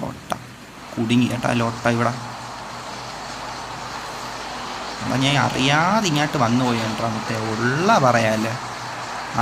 ലോട്ട കുടുങ്ങി കേട്ടാ ലോട്ട ഇവിടെ. അപ്പം ഞാൻ അറിയാതെ ഇങ്ങോട്ട് വന്നു പോയി കേട്ടോ മുത്തേ, ഉള്ള പറയാല്ലേ,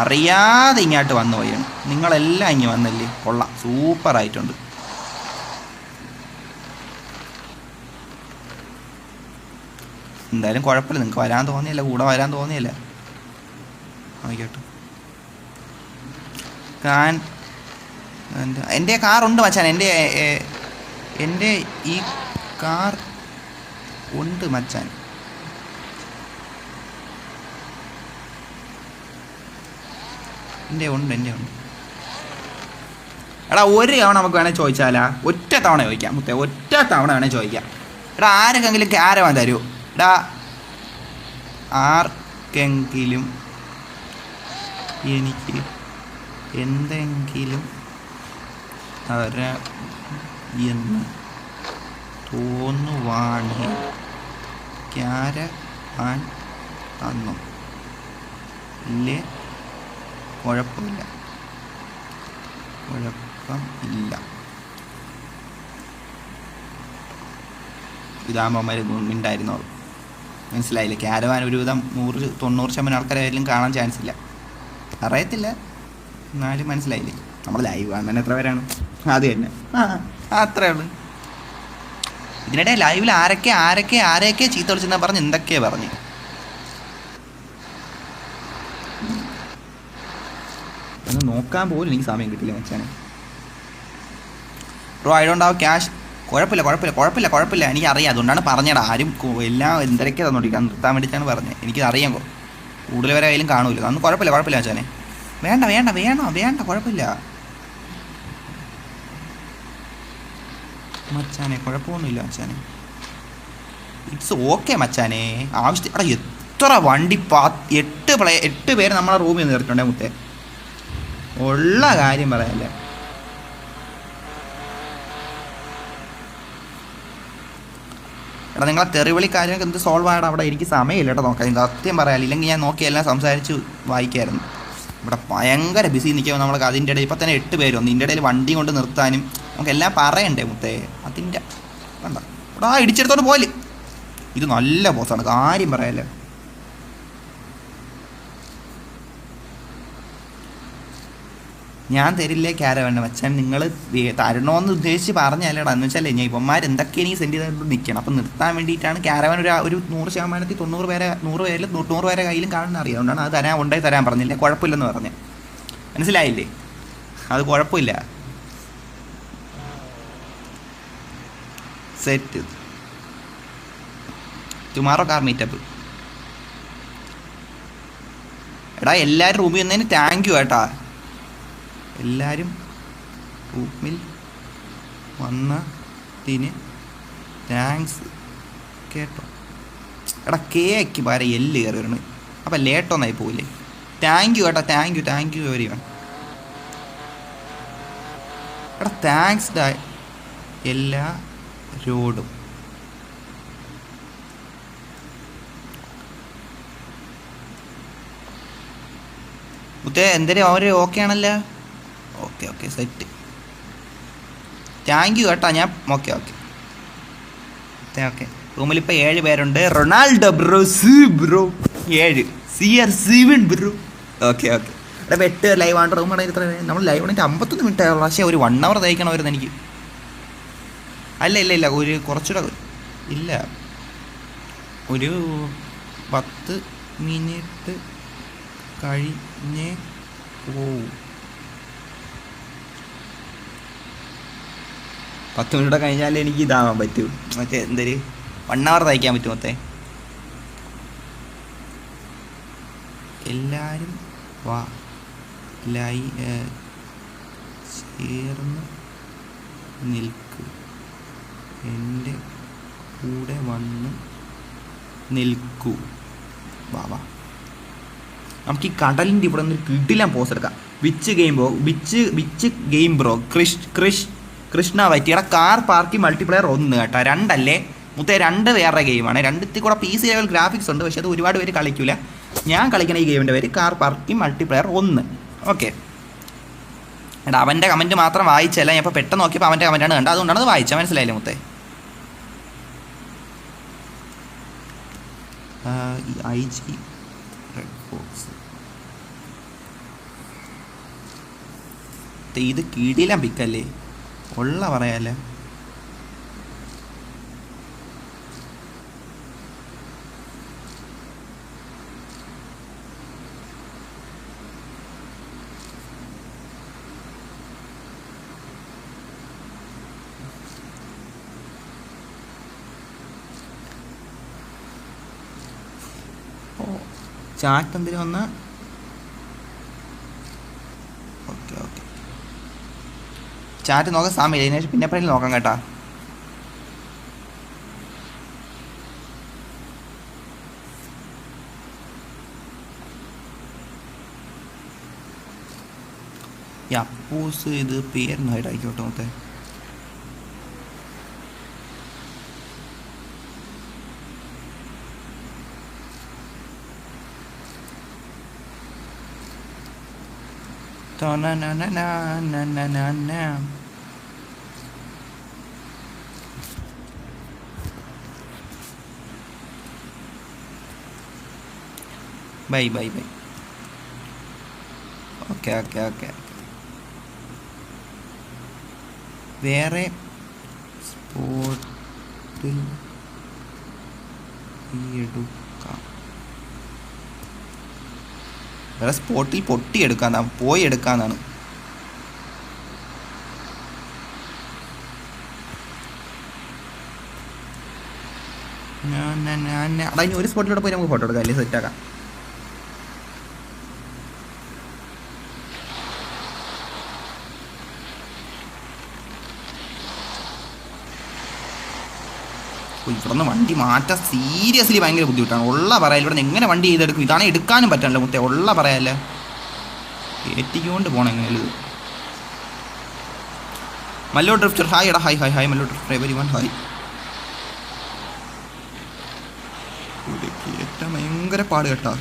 അറിയാതെ ഇങ്ങോട്ട് വന്നു പോയാണ്. നിങ്ങളെല്ലാം ഇങ്ങ് വന്നല്ലേ, കൊള്ളാം, സൂപ്പറായിട്ടുണ്ട്. എന്തായാലും കുഴപ്പമില്ല, നിങ്ങൾക്ക് വരാൻ തോന്നിയല്ല, കൂടെ വരാൻ തോന്നിയല്ല. ആയിക്കോട്ടെ. എൻ്റെ കാറുണ്ട് മച്ചാൻ, എൻ്റെ ഈ കാർ ഉണ്ട് മച്ചാൻ. എൻ്റെ ഉണ്ട്. എടാ ഒരു തവണ നമുക്ക് വേണേൽ ചോദിച്ചാലാ, ഒറ്റ തവണ ചോദിക്കാം മുത്തേ, ഒറ്റ തവണ വേണേൽ ചോദിക്കാം. എടാ ആർക്കെങ്കിലും ക്യാരവാൻ തരുമോ? എടാ ആർക്കെങ്കിലും എനിക്ക് എന്തെങ്കിലും എന്ന് തോന്നുവാണെങ്കിൽ ക്യാരവാൻ തന്നു ഇല്ലേ? കുഴപ്പമില്ല. ഇതാകുമ്പോൾ അമ്മ മിണ്ടായിരുന്നോളൂ. മനസ്സിലായില്ലേ? ക്യാരവാൻ ഒരുവിധം 100-90% ആൾക്കാരായാലും കാണാൻ ചാൻസ് ഇല്ല. അറിയത്തില്ല, എന്നാലും മനസ്സിലായില്ലേ? നമ്മൾ ലൈവ് കാണാൻ എത്ര പേരാണ്? അത് തന്നെ, അത്രേ ഉള്ളൂ. ഇതിനിടെ ലൈവിൽ ആരൊക്കെ ചീത്ത വിളിച്ചെന്നാ പറഞ്ഞ്, എന്തൊക്കെയാ പറഞ്ഞ്. ഒന്ന് നോക്കാൻ പോലും എനിക്ക് സമയം കിട്ടില്ല മച്ചാനെ. Bro I don't have cash. കുഴപ്പമില്ല, എനിക്കറിയാം, അതുകൊണ്ടാണ് പറഞ്ഞത്. ആരും എല്ലാം എന്തൊക്കെ തന്നോണ്ടിരിക്കുക, നിർത്താൻ വേണ്ടിയിട്ടാണ് പറഞ്ഞത്. എനിക്ക് അറിയാം, കൂടുതൽ വരെ ആയാലും കാണൂല. അന്ന് കുഴപ്പമില്ല മച്ചാനെ. വേണ്ട കുഴപ്പമില്ല മച്ചാനെ, കുഴപ്പമൊന്നുമില്ല മച്ചാനെ. ഇറ്റ്സ് ഓക്കെ മച്ചാനെ. ആവശ്യത്തിൽ എടാ എത്ര വണ്ടി 8 പേര് നമ്മളെ റൂമിൽ നിന്ന് നിർത്തിട്ടുണ്ടേ മുത്തേ, ഉള്ള കാര്യം പറയാല്ലേ. എടാ നിങ്ങളെ തെറിവിളി കാര്യമൊക്കെ എന്ത് സോൾവ് ആയിട്ട് അവിടെ എനിക്ക് സമയമില്ല കേട്ടോ നോക്കാം. സത്യം പറയാല്ല, ഇല്ലെങ്കിൽ ഞാൻ നോക്കിയെല്ലാം സംസാരിച്ച് വായിക്കായിരുന്നു. ഇവിടെ ഭയങ്കര ബിസി നിൽക്കുമ്പോൾ നമ്മൾക്ക് അതിൻ്റെ ഇടയിൽ ഇപ്പം തന്നെ 8 പേര് വന്നു. ഇതിൻ്റെ ഇടയിൽ വണ്ടി കൊണ്ട് നിർത്താനും നമുക്കെല്ലാം പറയണ്ടേ മുത്തേ. അതിൻ്റെ വേണ്ട എടാ ഇടിച്ചെടുത്തോണ്ട് പോലെ. ഇത് നല്ല ബോസാണ്, കാര്യം പറയാല്ലേ. ഞാൻ തരില്ലേ ക്യാരവാൻ മച്ചാൻ, നിങ്ങൾ തരണമെന്ന് ഉദ്ദേശിച്ച് പറഞ്ഞല്ലേടാ. എന്ന് വെച്ചാൽ ഞാൻ ഇവന്മാർ എന്തൊക്കെ എനിക്ക് സെൻഡ് ചെയ്തുകൊണ്ട് നിൽക്കണം. അപ്പം നിർത്താൻ വേണ്ടിയിട്ടാണ് ക്യാരവാൻ ഒരു 100% 90 പേരെ 100 പേരിൽ 90 പേരെ കയ്യിലും കാണുന്ന അറിയാം. അതുകൊണ്ടാണ് അത് ഉണ്ടായി തരാൻ പറഞ്ഞില്ലേ, കുഴപ്പമില്ലെന്ന് പറഞ്ഞ്. മനസ്സിലായില്ലേ? അത് കുഴപ്പമില്ല. Set tomorrow car meetup. എടാ എല്ലാവരും റൂമിൽ വന്നതിന് താങ്ക് യു കേട്ടാ. എല്ലാവരും റൂമിൽ വന്നതിന് താങ്ക്സ് കേട്ടോ. എടാ കേക്ക് വരെ എല്ല് കയറി വരണം, അപ്പം ലേട്ടൊന്നായി പോവില്ലേ. താങ്ക് യു കേട്ടോ, താങ്ക് യു വെരി മച്ച്. എടാ താങ്ക്സ് ഡാ എല്ലാരോടും. മുത്തേ എന്തേലും അവർ ഓക്കെ ആണല്ലോ? Okay set. താങ്ക് യു കേട്ടോ. ഞാൻ ഓക്കെ റൂമിലിപ്പോൾ 7 പേരുണ്ട്. Ronaldo bro, bro 7 CR7 bro. Okay ഇവിടെ 8 ലൈവ് ആണ്. റൂം ആണെങ്കിൽ ഇത്ര നമ്മൾ ലൈവ് ആണെങ്കിൽ 51 മിനിറ്റ് ആയുള്ളൂ. പക്ഷേ ഒരു 1 hour തയ്ക്കണമായിരുന്നു എനിക്ക്. ഇല്ല ഒരു കുറച്ചുകൂടെ ഇല്ല, ഒരു 10 മിനിറ്റ് കഴിഞ്ഞേ പോവും. 10 മിനിറ്റ് കഴിഞ്ഞാലേ എനിക്ക് ഇതാവാൻ പറ്റൂ. മറ്റേ എന്തൊരു 1 hour തയ്ക്കാൻ പറ്റും മൊത്തേ. എല്ലാവരും വാ ചേർന്ന് നിൽക്കൂ, എൻ്റെ കൂടെ വന്ന് നിൽക്കൂ. വാ നമുക്ക് ഈ കടലിൻ്റെ ഇവിടെ നിന്ന് കിടിലം പോസ് എടുക്കാം. വിച്ച് ഗെയിം ബ്രോ കൃഷ്ണ പറ്റിയുടെ കാർ പാർക്കിംഗ് മൾട്ടിപ്ലെയർ 1 കേട്ടോ. 2 അല്ലേ മുത്തേ? 2 വേറെ ഗെയിമാണ്. 2ത്തിൽ കൂടെ PC ലെവൽ ഗ്രാഫിക്സ് ഉണ്ട്, പക്ഷെ അത് ഒരുപാട് പേര് കളിക്കില്ല. ഞാൻ കളിക്കുന്ന ഈ ഗെയിമിൻ്റെ പേര് കാർ പാർക്കിംഗ് മൾട്ടിപ്ലെയർ 1. ഓക്കെ എടാ അവൻ്റെ കമൻറ്റ് മാത്രം വായിച്ചല്ല, ഞാൻ ഇപ്പോൾ പെട്ടെന്ന് നോക്കിയപ്പോൾ അവൻ്റെ കമൻറ്റാണ് കണ്ടത്, അതുകൊണ്ടാണ് അത് വായിച്ചത്. മനസ്സിലായില്ലേ മുത്തേ? IG റെഡ് ബോക്സ് ഇത് കിടിലം പിക്കല്ലേ, ഉള്ള പറയാല്ലേ. ചാറ്റ് എന്തിനും ഒന്ന് ഓക്കെ ഓക്കെ ചാറ്റ് നോക്കാൻ സമയമില്ല, ഇതിനു ശേഷം പിന്നെ എപ്പോഴെങ്കിലും നോക്കാം കേട്ടാ. ഈ അപ്പൂസ് ഇത് പേരൊന്നും ആയിട്ടായിക്കോട്ടെ മൊത്തേ. Bye bye bye. Okay okay okay. വേറെ സ്പോട്ടിൽ എടുക്കാം, വേറെ സ്പോട്ടിൽ പൊട്ടിയെടുക്കാന്നാ, പോയി എടുക്കാന്നാണ്. അതാ ഇനി ഒരു സ്പോട്ടിലൂടെ പോയി നമുക്ക് ഫോട്ടോ എടുക്കാം അല്ലേ, സെറ്റാക്കാം. ഇവിടെ നിന്ന് വണ്ടി മാറ്റാൻ സീരിയസ്ലി ഭയങ്കര ബുദ്ധിമുട്ടാണ്, ഉള്ള പറയാൻ. ഇവിടെ നിന്ന് എങ്ങനെ വണ്ടി ചെയ്തെടുക്കും, ഇതാണ് എടുക്കാനും പറ്റാനല്ലോ മുത്തേ, ഉള്ള പറയാല്ലേ. ഏറ്റിക്കൊണ്ട് പോകണം എങ്ങനെയല്ലോ. മല്ലോ ഡ്രിഫ്റ്റർ ഹായ് എടാ, hi hi hi Mallu drifter everyone hi. ഏറ്റവും ഭയങ്കര പാട് കേട്ടാ,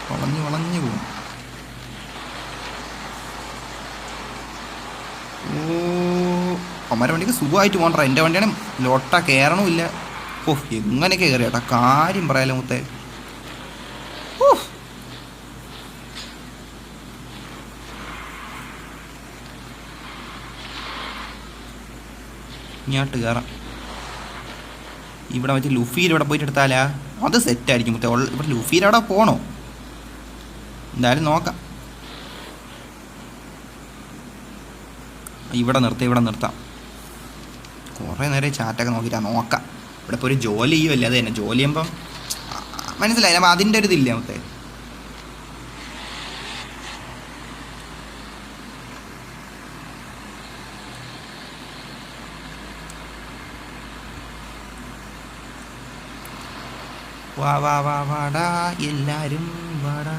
വളഞ്ഞ് വളഞ്ഞ് പോകും. ഓ അമ്മയുടെ വണ്ടിക്ക് സുഖമായിട്ട് പോകണ്ട, എൻ്റെ വണ്ടിയാണ് ലോട്ട കയറണമില്ല. ഓ എങ്ങനെയൊക്കെ കയറി കേട്ടാ, കാര്യം പറയാലോ മുത്തേ. ഓ ഇങ്ങോട്ട് കയറാം. ഇവിടെ മറ്റേ ലുഫിയിൽ ഇവിടെ പോയിട്ട് എടുത്താലാ അത് സെറ്റായിരിക്കും മുത്തേ. ഇവിടെ ലുഫിയിൽ അവിടെ പോകണോ, എന്തായാലും നോക്കാം. ഇവിടെ നിർത്താം. കുറേ നേരം ചാറ്റൊക്കെ നോക്കിയിട്ടാ നോക്കാം. ഇവിടെ ഇപ്പോൾ ഒരു ജോലി ചെയ്യുമല്ലേ, അത് തന്നെ ജോലി ചെയ്യുമ്പം മനസ്സിലായില്ല, അപ്പം അതിൻ്റെ ഒരു ഇതില്ല മൊത്തേ. വാ വാ വാ വാടാ എല്ലാരും വാടാ.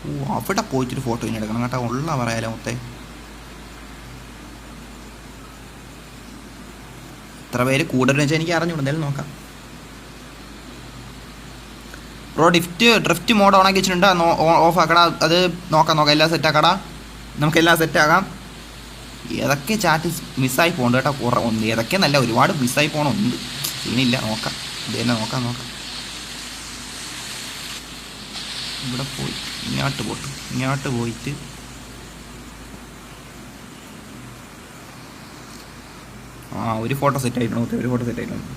ഓ അവിടെ പോയിട്ടൊരു ഫോട്ടോ ഇനി എടുക്കണം കേട്ടോ, ഉള്ള പറയാലോ മൊത്തേ. എത്ര പേര് കൂടുതൽ വെച്ചാൽ എനിക്ക് അറിഞ്ഞു, എന്തായാലും നോക്കാം. ബ്രോ ഡ്രിഫ്റ്റ് മോഡ് ഓണാക്കി വെച്ചിട്ടുണ്ട്, ഓഫ് ആക്കടാ. അത് നോക്കാം എല്ലാം സെറ്റാക്കടാ, നമുക്കെല്ലാം സെറ്റാക്കാം. ഏതൊക്കെ ചാറ്റ് മിസ്സായി പോകണ്ട കേട്ടോ, ഒന്ന് ഏതൊക്കെ നല്ല ഒരുപാട് മിസ്സായി പോകണമുണ്ട്. ഇനിയില്ല, നോക്കാം ഇത് തന്നെ നോക്കാം. ഇവിടെ പോയി ഇങ്ങോട്ട് പോയിട്ട് ഒരു ഫോട്ടോ സെറ്റ് ആയിട്ടുണ്ട്, ഒരു ഫോട്ടോ സെറ്റ് ആയിട്ടുണ്ട്.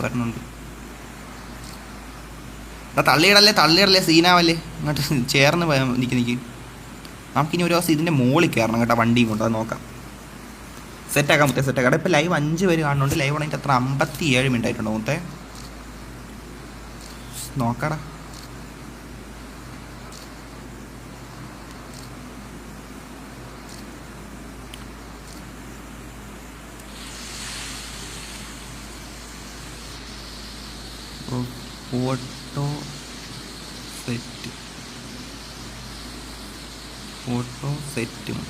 വരണുണ്ട്. തള്ളിയിടല്ലേ സീനാവല്ലേ, ഇങ്ങോട്ട് ചേർന്ന് നിൽക്ക്. നമുക്കിനി ഒരു ദിവസം ഇതിൻ്റെ മുകളിൽ കയറണം കേട്ടോ, വണ്ടിയും കൊണ്ട്. അത് നോക്കാം, സെറ്റാക്കാൻ മുത്തേ, സെറ്റാക്കാം. ഇപ്പോൾ ലൈവ് 5 പേര് കാണുന്നുണ്ട്. ലൈവ് ആണെങ്കിൽ അത്ര 57 മിനിറ്റ് ആയിട്ടുണ്ടോ മുത്തേ, നോക്കാടാ. ഫോട്ടോ സെറ്റ്, ഫോട്ടോ സെറ്റും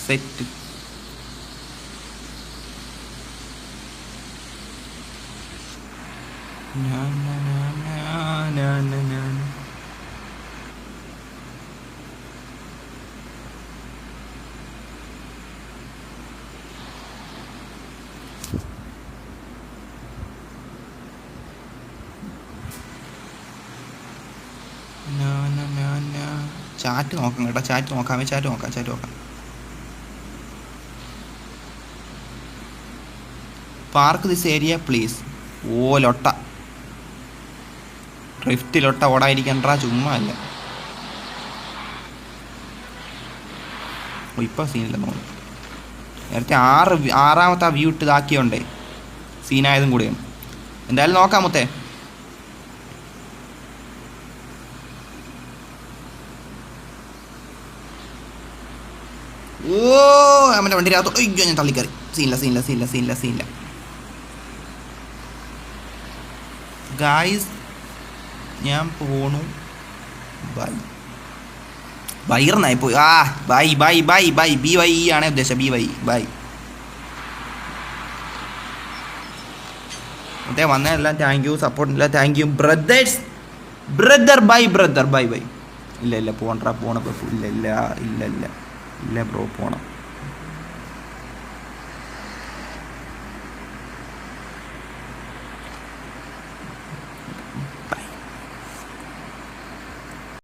സെറ്റ്. ചാറ്റ് നോക്കാം കേട്ടോ, ചാറ്റ് നോക്കാം. Park this area please. ഓ ലൊട്ട, ഡ്രിഫ്റ്റ് ലൊട്ട ഓടായിരിക്കണ്ടാ, ചുമ്മാ അല്ല. ഇപ്പം സീനില്ലെന്ന് തോന്നുന്നു. നേരത്തെ ആറാമത്തെ ആ വ്യൂ ഇട്ട് ഇതാക്കിയോണ്ടേ സീനായതും കൂടെയാണ്. എന്തായാലും നോക്കാം മുത്തേ. ഓ അവൻ്റെ വണ്ടിയിനകത്ത് അയ്യോ ഞാൻ തള്ളിക്കറി. സീനില്ല ഗായ്സ്, ഞാൻ പോണു. ബൈർന്നായി പോയി. ബൈ BY ആണേ ഉദ്ദേശം. BY മറ്റേ വന്നതെല്ലാം താങ്ക് യു, സപ്പോർട്ടില്ല താങ്ക് യു ബ്രദേഴ്സ്. ബൈ ഇല്ല പോണ്ട, പോണപ്പോൾ ഇല്ല ബ്രോ പോണം.